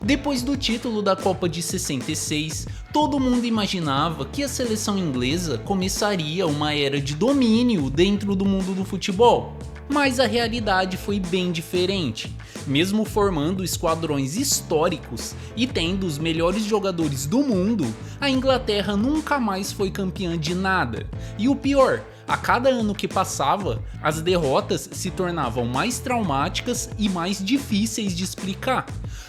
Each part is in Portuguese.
Depois do título da Copa de 66, todo mundo imaginava que a seleção inglesa começaria uma era de domínio dentro do mundo do futebol. Mas a realidade foi bem diferente. Mesmo formando esquadrões históricos e tendo os melhores jogadores do mundo, a Inglaterra nunca mais foi campeã de nada. E o pior, a cada ano que passava, as derrotas se tornavam mais traumáticas e mais difíceis de explicar.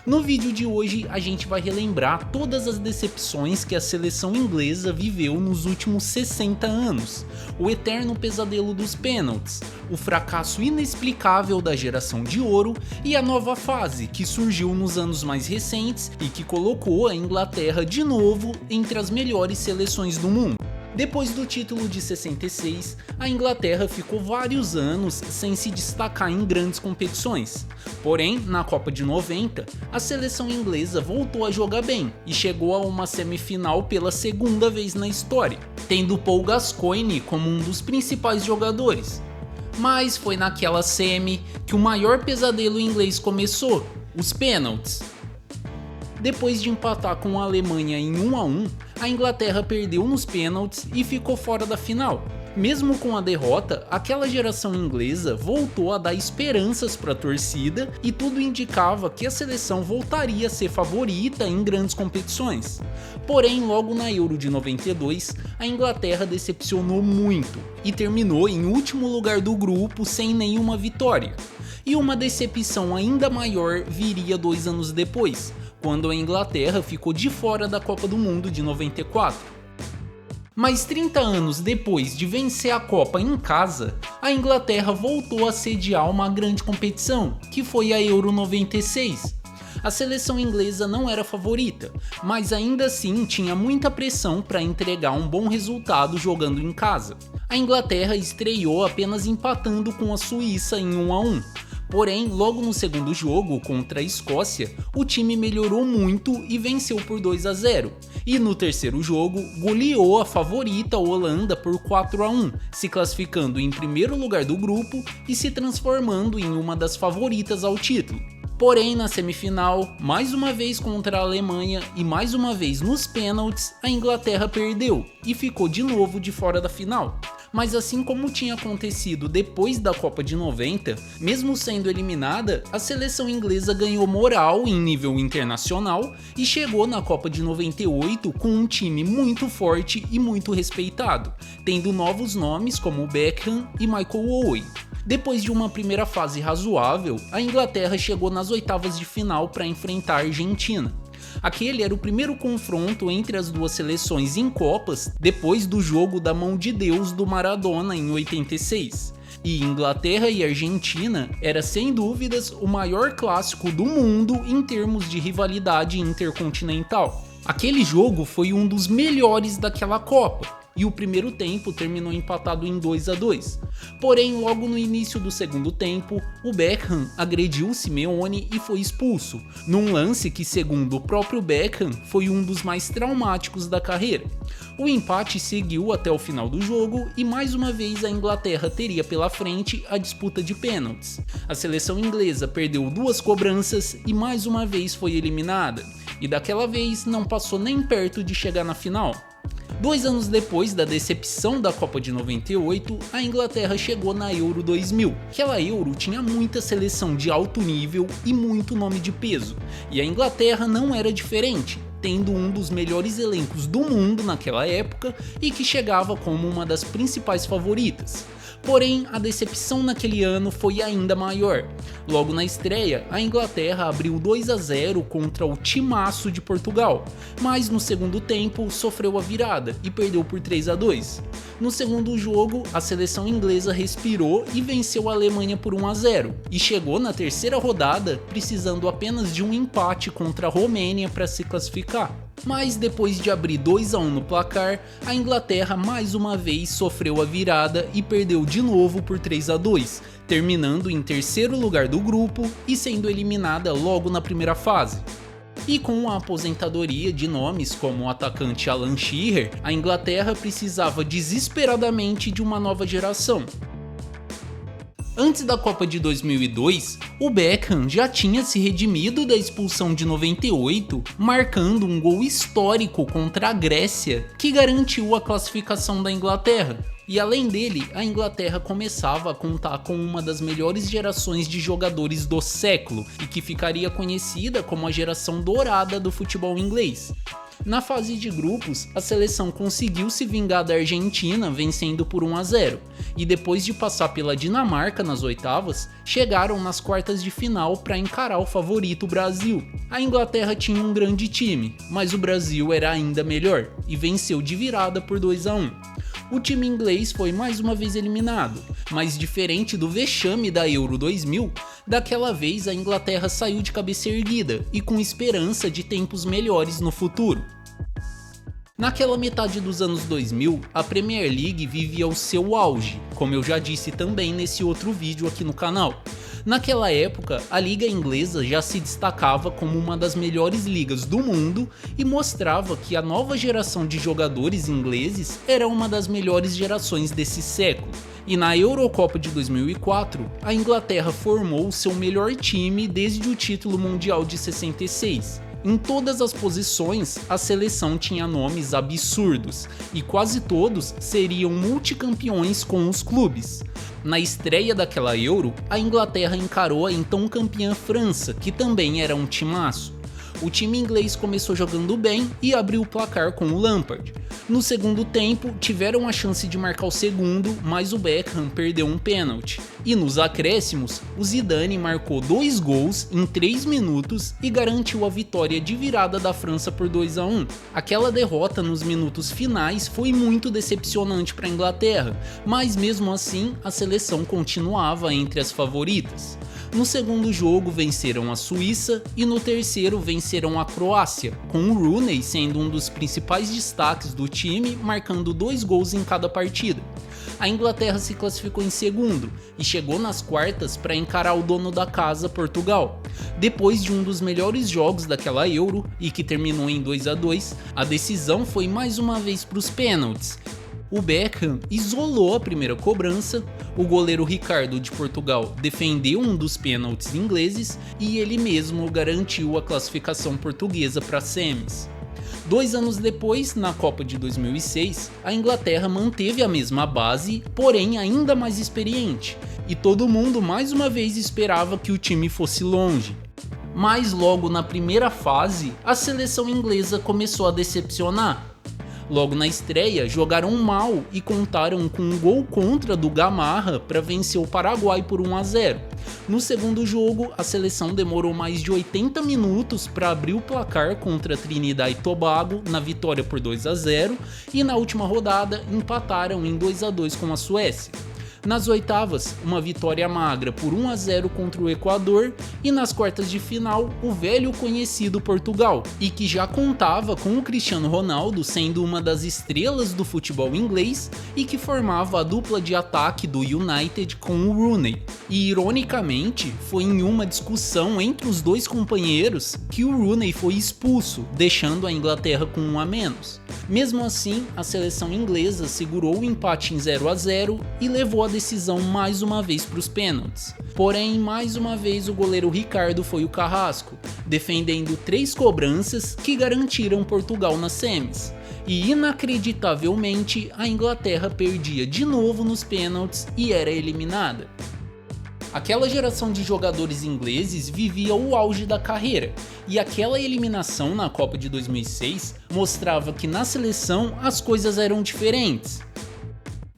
No vídeo de hoje a gente vai relembrar todas as decepções que a seleção inglesa viveu nos últimos 60 anos, o eterno pesadelo dos pênaltis, o fracasso inexplicável da geração de ouro e a nova fase que surgiu nos anos mais recentes e que colocou a Inglaterra de novo entre as melhores seleções do mundo. Depois do título de 66, a Inglaterra ficou vários anos sem se destacar em grandes competições. Porém, na Copa de 90, a seleção inglesa voltou a jogar bem e chegou a uma semifinal pela segunda vez na história, tendo Paul Gascoigne como um dos principais jogadores. Mas foi naquela semi que o maior pesadelo inglês começou, os pênaltis. Depois de empatar com a Alemanha em 1-1, a Inglaterra perdeu nos pênaltis e ficou fora da final. Mesmo com a derrota, aquela geração inglesa voltou a dar esperanças para a torcida e tudo indicava que a seleção voltaria a ser favorita em grandes competições. Porém, logo na Euro de 92, a Inglaterra decepcionou muito e terminou em último lugar do grupo sem nenhuma vitória. E uma decepção ainda maior viria 2 anos depois, quando a Inglaterra ficou de fora da Copa do Mundo de 94. Mas 30 anos depois de vencer a Copa em casa, a Inglaterra voltou a sediar uma grande competição, que foi a Euro 96. A seleção inglesa não era favorita, mas ainda assim tinha muita pressão para entregar um bom resultado jogando em casa. A Inglaterra estreou apenas empatando com a Suíça em 1-1. Porém, logo no segundo jogo, contra a Escócia, o time melhorou muito e venceu por 2-0. E no terceiro jogo, goleou a favorita Holanda por 4-1, se classificando em primeiro lugar do grupo e se transformando em uma das favoritas ao título. Porém, na semifinal, mais uma vez contra a Alemanha e mais uma vez nos pênaltis, a Inglaterra perdeu e ficou de novo de fora da final. Mas assim como tinha acontecido depois da Copa de 90, mesmo sendo eliminada, a seleção inglesa ganhou moral em nível internacional e chegou na Copa de 98 com um time muito forte e muito respeitado, tendo novos nomes como Beckham e Michael Owen. Depois de uma primeira fase razoável, a Inglaterra chegou nas oitavas de final para enfrentar a Argentina. Aquele era o primeiro confronto entre as duas seleções em Copas depois do jogo da mão de Deus do Maradona em 86. E Inglaterra e Argentina era sem dúvidas o maior clássico do mundo em termos de rivalidade intercontinental. Aquele jogo foi um dos melhores daquela Copa. E o primeiro tempo terminou empatado em 2-2. Porém, logo no início do segundo tempo, o Beckham agrediu o Simeone e foi expulso, num lance que, segundo o próprio Beckham, foi um dos mais traumáticos da carreira. O empate seguiu até o final do jogo e mais uma vez a Inglaterra teria pela frente a disputa de pênaltis. A seleção inglesa perdeu 2 cobranças e mais uma vez foi eliminada, e daquela vez não passou nem perto de chegar na final. 2 anos depois da decepção da Copa de 98, a Inglaterra chegou na Euro 2000. Aquela Euro tinha muita seleção de alto nível e muito nome de peso, e a Inglaterra não era diferente, tendo um dos melhores elencos do mundo naquela época e que chegava como uma das principais favoritas. Porém, a decepção naquele ano foi ainda maior. Logo na estreia, a Inglaterra abriu 2-0 contra o timaço de Portugal, mas no segundo tempo sofreu a virada e perdeu por 3-2. No segundo jogo, a seleção inglesa respirou e venceu a Alemanha por 1-0, e chegou na terceira rodada precisando apenas de um empate contra a Romênia para se classificar. Mas depois de abrir 2-1 no placar, a Inglaterra mais uma vez sofreu a virada e perdeu de novo por 3-2, terminando em terceiro lugar do grupo e sendo eliminada logo na primeira fase. E com a aposentadoria de nomes como o atacante Alan Shearer, a Inglaterra precisava desesperadamente de uma nova geração. Antes da Copa de 2002, o Beckham já tinha se redimido da expulsão de 98, marcando um gol histórico contra a Grécia, que garantiu a classificação da Inglaterra. E além dele, a Inglaterra começava a contar com uma das melhores gerações de jogadores do século, e que ficaria conhecida como a geração dourada do futebol inglês. Na fase de grupos, a seleção conseguiu se vingar da Argentina vencendo por 1-0, e depois de passar pela Dinamarca nas oitavas, chegaram nas quartas de final para encarar o favorito Brasil. A Inglaterra tinha um grande time, mas o Brasil era ainda melhor, e venceu de virada por 2-1. O time inglês foi mais uma vez eliminado, mas diferente do vexame da Euro 2000, daquela vez a Inglaterra saiu de cabeça erguida e com esperança de tempos melhores no futuro. Naquela metade dos anos 2000, a Premier League vivia o seu auge, como eu já disse também nesse outro vídeo aqui no canal. Naquela época, a liga inglesa já se destacava como uma das melhores ligas do mundo e mostrava que a nova geração de jogadores ingleses era uma das melhores gerações desse século. E na Eurocopa de 2004, a Inglaterra formou seu melhor time desde o título mundial de 66. Em todas as posições, a seleção tinha nomes absurdos, e quase todos seriam multicampeões com os clubes. Na estreia daquela Euro, a Inglaterra encarou a então campeã França, que também era um timaço. O time inglês começou jogando bem e abriu o placar com o Lampard. No segundo tempo, tiveram a chance de marcar o segundo, mas o Beckham perdeu um pênalti. E nos acréscimos, o Zidane marcou 2 gols em 3 minutos e garantiu a vitória de virada da França por 2-1. Aquela derrota nos minutos finais foi muito decepcionante para a Inglaterra, mas mesmo assim a seleção continuava entre as favoritas. No segundo jogo venceram a Suíça e no terceiro venceram a Croácia, com o Rooney sendo um dos principais destaques do time, marcando 2 gols em cada partida. A Inglaterra se classificou em segundo e chegou nas quartas para encarar o dono da casa, Portugal. Depois de um dos melhores jogos daquela Euro, e que terminou em 2-2, a decisão foi mais uma vez para os pênaltis. O Beckham isolou a primeira cobrança, o goleiro Ricardo de Portugal defendeu um dos pênaltis ingleses e ele mesmo garantiu a classificação portuguesa para as semis. 2 anos depois, na Copa de 2006, a Inglaterra manteve a mesma base, porém ainda mais experiente, e todo mundo mais uma vez esperava que o time fosse longe. Mas logo na primeira fase, a seleção inglesa começou a decepcionar. Logo na estreia, jogaram mal e contaram com um gol contra do Gamarra para vencer o Paraguai por 1-0. No segundo jogo, a seleção demorou mais de 80 minutos para abrir o placar contra Trinidad e Tobago na vitória por 2-0 e na última rodada empataram em 2-2 com a Suécia. Nas oitavas, uma vitória magra por 1-0 contra o Equador e nas quartas de final, o velho conhecido Portugal, e que já contava com o Cristiano Ronaldo sendo uma das estrelas do futebol inglês e que formava a dupla de ataque do United com o Rooney. E ironicamente, foi em uma discussão entre os dois companheiros que o Rooney foi expulso, deixando a Inglaterra com 1 a menos. Mesmo assim, a seleção inglesa segurou o empate em 0-0 e levou a decisão mais uma vez para os pênaltis. Porém, mais uma vez o goleiro Ricardo foi o carrasco, defendendo 3 cobranças que garantiram Portugal nas semis. E inacreditavelmente, a Inglaterra perdia de novo nos pênaltis e era eliminada. Aquela geração de jogadores ingleses vivia o auge da carreira, e aquela eliminação na Copa de 2006 mostrava que na seleção as coisas eram diferentes.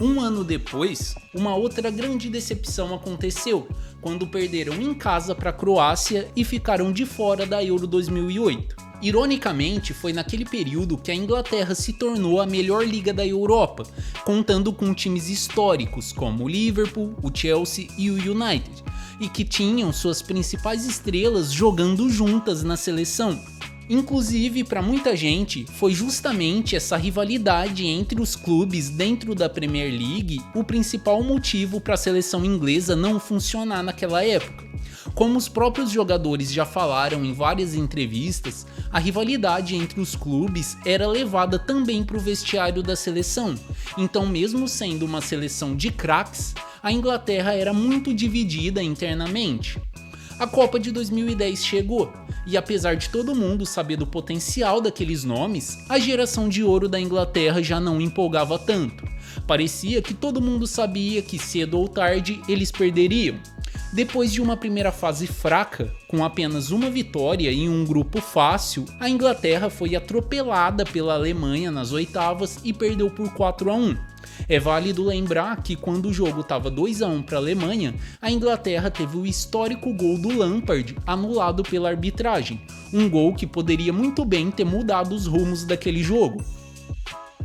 Um ano depois, uma outra grande decepção aconteceu, quando perderam em casa para a Croácia e ficaram de fora da Euro 2008. Ironicamente, foi naquele período que a Inglaterra se tornou a melhor liga da Europa, contando com times históricos como o Liverpool, o Chelsea e o United, e que tinham suas principais estrelas jogando juntas na seleção. Inclusive, para muita gente, foi justamente essa rivalidade entre os clubes dentro da Premier League o principal motivo para a seleção inglesa não funcionar naquela época. Como os próprios jogadores já falaram em várias entrevistas, a rivalidade entre os clubes era levada também para o vestiário da seleção. Então, mesmo sendo uma seleção de craques, a Inglaterra era muito dividida internamente. A Copa de 2010 chegou, e apesar de todo mundo saber do potencial daqueles nomes, a geração de ouro da Inglaterra já não empolgava tanto. Parecia que todo mundo sabia que cedo ou tarde eles perderiam. Depois de uma primeira fase fraca, com apenas uma vitória e um grupo fácil, a Inglaterra foi atropelada pela Alemanha nas oitavas e perdeu por 4-1. É válido lembrar que quando o jogo estava 2-1 para a Alemanha, a Inglaterra teve o histórico gol do Lampard anulado pela arbitragem, um gol que poderia muito bem ter mudado os rumos daquele jogo.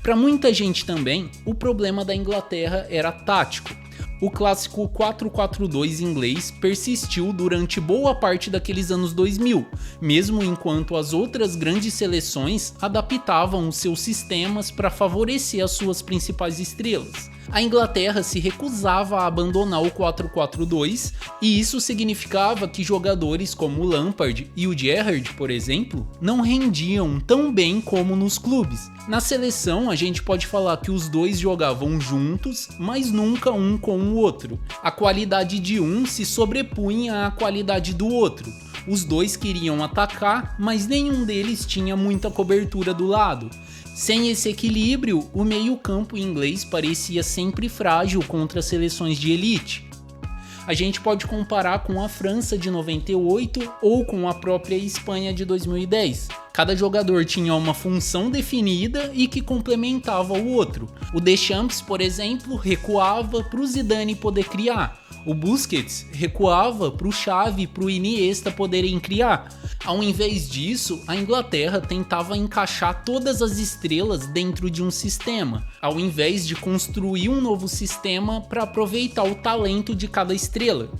Para muita gente também, o problema da Inglaterra era tático. O clássico 4-4-2 inglês persistiu durante boa parte daqueles anos 2000, mesmo enquanto as outras grandes seleções adaptavam os seus sistemas para favorecer as suas principais estrelas. A Inglaterra se recusava a abandonar o 4-4-2 e isso significava que jogadores como o Lampard e o Gerrard, por exemplo, não rendiam tão bem como nos clubes. Na seleção, a gente pode falar que os dois jogavam juntos, mas nunca um com o outro. A qualidade de um se sobrepunha à qualidade do outro. Os dois queriam atacar, mas nenhum deles tinha muita cobertura do lado. Sem esse equilíbrio, o meio-campo inglês parecia sempre frágil contra seleções de elite. A gente pode comparar com a França de 98 ou com a própria Espanha de 2010. Cada jogador tinha uma função definida e que complementava o outro. O Deschamps, por exemplo, recuava para o Zidane poder criar. O Busquets recuava para o Xavi e para o Iniesta poderem criar. Ao invés disso, a Inglaterra tentava encaixar todas as estrelas dentro de um sistema, ao invés de construir um novo sistema para aproveitar o talento de cada estrela.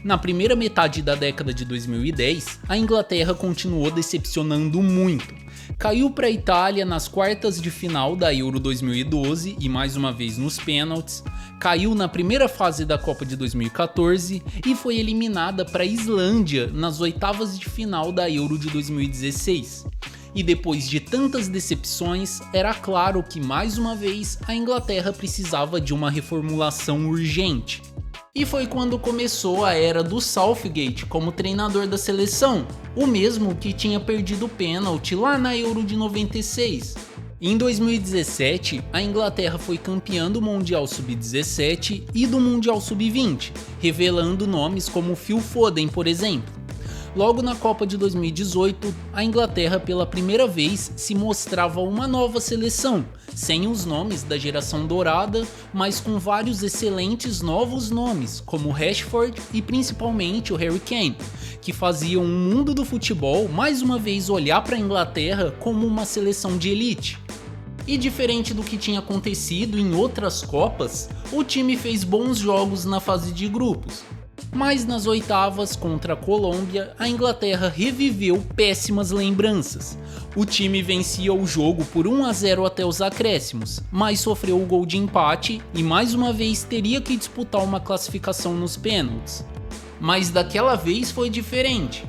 Na primeira metade da década de 2010, a Inglaterra continuou decepcionando muito. Caiu para a Itália nas quartas de final da Euro 2012 e mais uma vez nos pênaltis, caiu na primeira fase da Copa de 2014 e foi eliminada para a Islândia nas oitavas de final da Euro de 2016. E depois de tantas decepções, era claro que mais uma vez a Inglaterra precisava de uma reformulação urgente. E foi quando começou a era do Southgate como treinador da seleção, o mesmo que tinha perdido o pênalti lá na Euro de 96. Em 2017, a Inglaterra foi campeã do Mundial Sub-17 e do Mundial Sub-20, revelando nomes como Phil Foden, por exemplo. Logo na Copa de 2018, a Inglaterra pela primeira vez se mostrava uma nova seleção, sem os nomes da geração dourada, mas com vários excelentes novos nomes, como Rashford e principalmente o Harry Kane, que faziam o mundo do futebol mais uma vez olhar para a Inglaterra como uma seleção de elite. E diferente do que tinha acontecido em outras Copas, o time fez bons jogos na fase de grupos. Mas nas oitavas contra a Colômbia, a Inglaterra reviveu péssimas lembranças. O time vencia o jogo por 1-0 até os acréscimos, mas sofreu o gol de empate e mais uma vez teria que disputar uma classificação nos pênaltis. Mas daquela vez foi diferente.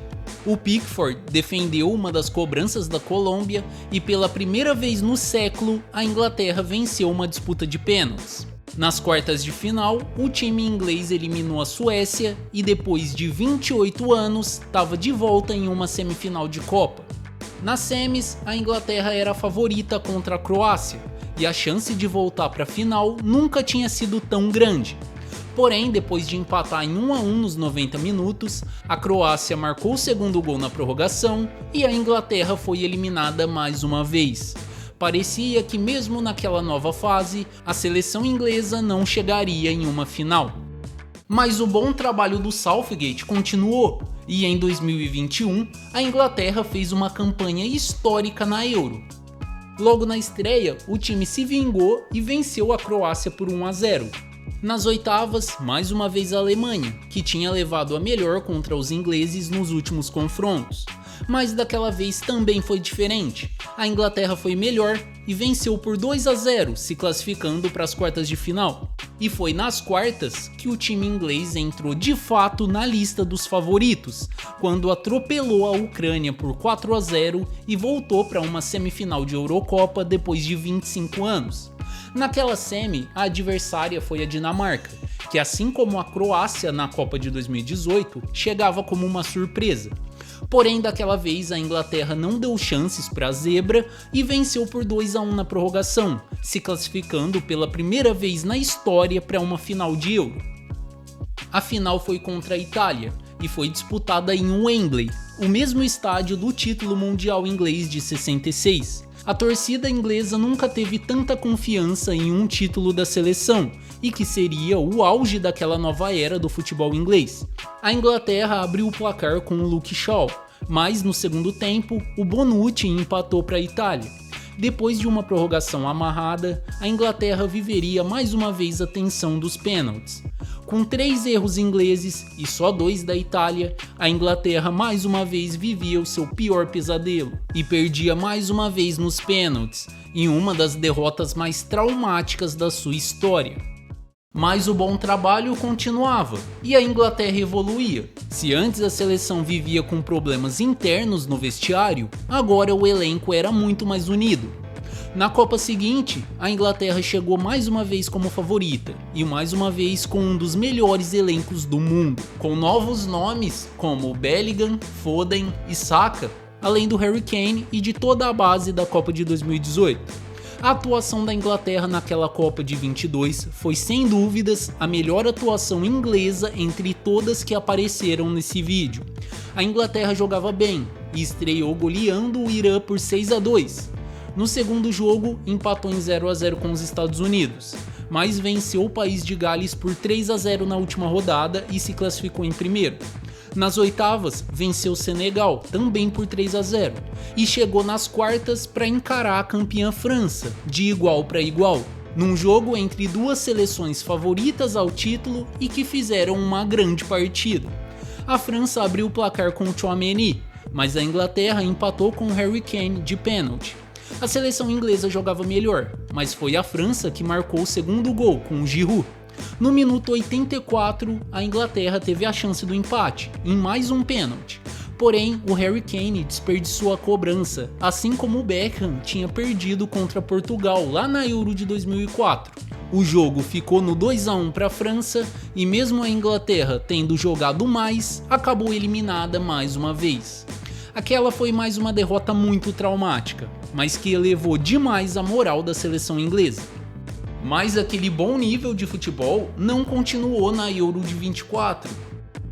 O Pickford defendeu uma das cobranças da Colômbia e pela primeira vez no século, a Inglaterra venceu uma disputa de pênaltis. Nas quartas de final, o time inglês eliminou a Suécia e depois de 28 anos estava de volta em uma semifinal de Copa. Nas semis, a Inglaterra era a favorita contra a Croácia e a chance de voltar para a final nunca tinha sido tão grande. Porém, depois de empatar em 1-1 nos 90 minutos, a Croácia marcou o segundo gol na prorrogação e a Inglaterra foi eliminada mais uma vez. Parecia que mesmo naquela nova fase, a seleção inglesa não chegaria em uma final. Mas o bom trabalho do Southgate continuou, e em 2021, a Inglaterra fez uma campanha histórica na Euro. Logo na estreia, o time se vingou e venceu a Croácia por 1-0. Nas oitavas, mais uma vez a Alemanha, que tinha levado a melhor contra os ingleses nos últimos confrontos. Mas daquela vez também foi diferente. A Inglaterra foi melhor e venceu por 2-0, se classificando para as quartas de final. E foi nas quartas que o time inglês entrou de fato na lista dos favoritos, quando atropelou a Ucrânia por 4-0 e voltou para uma semifinal de Eurocopa depois de 25 anos. Naquela semi, a adversária foi a Dinamarca, que assim como a Croácia na Copa de 2018, chegava como uma surpresa. Porém, daquela vez a Inglaterra não deu chances para a zebra e venceu por 2-1 na prorrogação, se classificando pela primeira vez na história para uma final de Euro. A final foi contra a Itália e foi disputada em Wembley, o mesmo estádio do título mundial inglês de 66. A torcida inglesa nunca teve tanta confiança em um título da seleção, e que seria o auge daquela nova era do futebol inglês. A Inglaterra abriu o placar com o Luke Shaw, mas no segundo tempo, o Bonucci empatou para a Itália. Depois de uma prorrogação amarrada, a Inglaterra viveria mais uma vez a tensão dos pênaltis. Com 3 erros ingleses e só 2 da Itália, a Inglaterra mais uma vez vivia o seu pior pesadelo e perdia mais uma vez nos pênaltis, em uma das derrotas mais traumáticas da sua história. Mas o bom trabalho continuava e a Inglaterra evoluía. Se antes a seleção vivia com problemas internos no vestiário, agora o elenco era muito mais unido. Na Copa seguinte, a Inglaterra chegou mais uma vez como favorita e mais uma vez com um dos melhores elencos do mundo, com novos nomes como Bellingham, Foden e Saka, além do Harry Kane e de toda a base da Copa de 2018. A atuação da Inglaterra naquela Copa de 22 foi sem dúvidas a melhor atuação inglesa entre todas que apareceram nesse vídeo. A Inglaterra jogava bem e estreou goleando o Irã por 6-2. No segundo jogo, empatou em 0-0 com os Estados Unidos, mas venceu o país de Gales por 3-0 na última rodada e se classificou em primeiro. Nas oitavas, venceu o Senegal, também por 3-0, e chegou nas quartas para encarar a campeã França, de igual para igual, num jogo entre duas seleções favoritas ao título e que fizeram uma grande partida. A França abriu o placar com o Tchouaméni, mas a Inglaterra empatou com o Harry Kane de pênalti. A seleção inglesa jogava melhor, mas foi a França que marcou o segundo gol com o Giroud. No minuto 84, a Inglaterra teve a chance do empate, em mais um pênalti. Porém, o Harry Kane desperdiçou a cobrança, assim como o Beckham tinha perdido contra Portugal lá na Euro de 2004. O jogo ficou no 2-1 para a França e mesmo a Inglaterra tendo jogado mais, acabou eliminada mais uma vez. Aquela foi mais uma derrota muito traumática, mas que elevou demais a moral da seleção inglesa. Mas aquele bom nível de futebol não continuou na Euro de 24.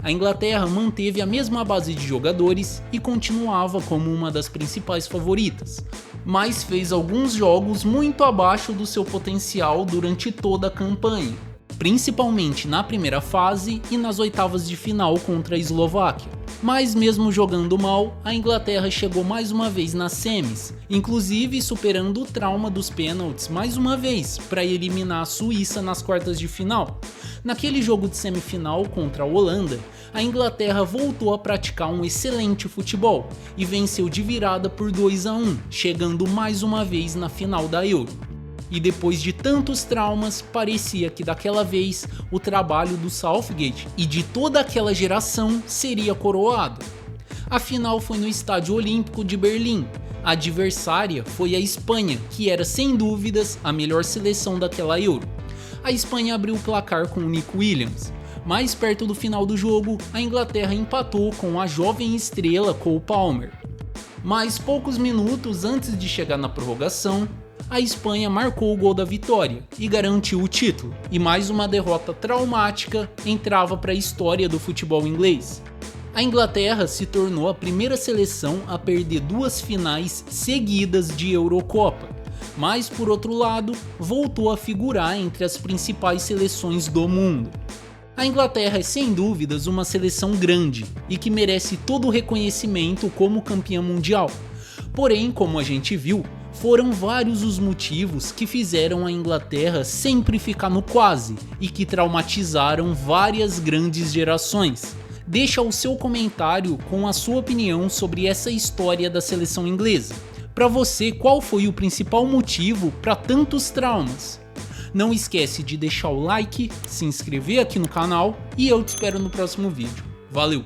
A Inglaterra manteve a mesma base de jogadores e continuava como uma das principais favoritas, mas fez alguns jogos muito abaixo do seu potencial durante toda a campanha, principalmente na primeira fase e nas oitavas de final contra a Eslováquia. Mas mesmo jogando mal, a Inglaterra chegou mais uma vez nas semis, inclusive superando o trauma dos pênaltis mais uma vez para eliminar a Suíça nas quartas de final. Naquele jogo de semifinal contra a Holanda, a Inglaterra voltou a praticar um excelente futebol e venceu de virada por 2-1, chegando mais uma vez na final da Euro. E depois de tantos traumas, parecia que daquela vez o trabalho do Southgate e de toda aquela geração seria coroado. A final foi no Estádio Olímpico de Berlim. A adversária foi a Espanha, que era sem dúvidas a melhor seleção daquela Euro. A Espanha abriu o placar com o Nico Williams. Mais perto do final do jogo, a Inglaterra empatou com a jovem estrela Cole Palmer. Mas poucos minutos antes de chegar na prorrogação, a Espanha marcou o gol da vitória e garantiu o título, e mais uma derrota traumática entrava para a história do futebol inglês. A Inglaterra se tornou a primeira seleção a perder 2 finais seguidas de Eurocopa, mas por outro lado, voltou a figurar entre as principais seleções do mundo. A Inglaterra é sem dúvidas uma seleção grande e que merece todo o reconhecimento como campeã mundial. Porém, como a gente viu, foram vários os motivos que fizeram a Inglaterra sempre ficar no quase e que traumatizaram várias grandes gerações. Deixa o seu comentário com a sua opinião sobre essa história da seleção inglesa. Para você, qual foi o principal motivo para tantos traumas? Não esquece de deixar o like, se inscrever aqui no canal e eu te espero no próximo vídeo. Valeu!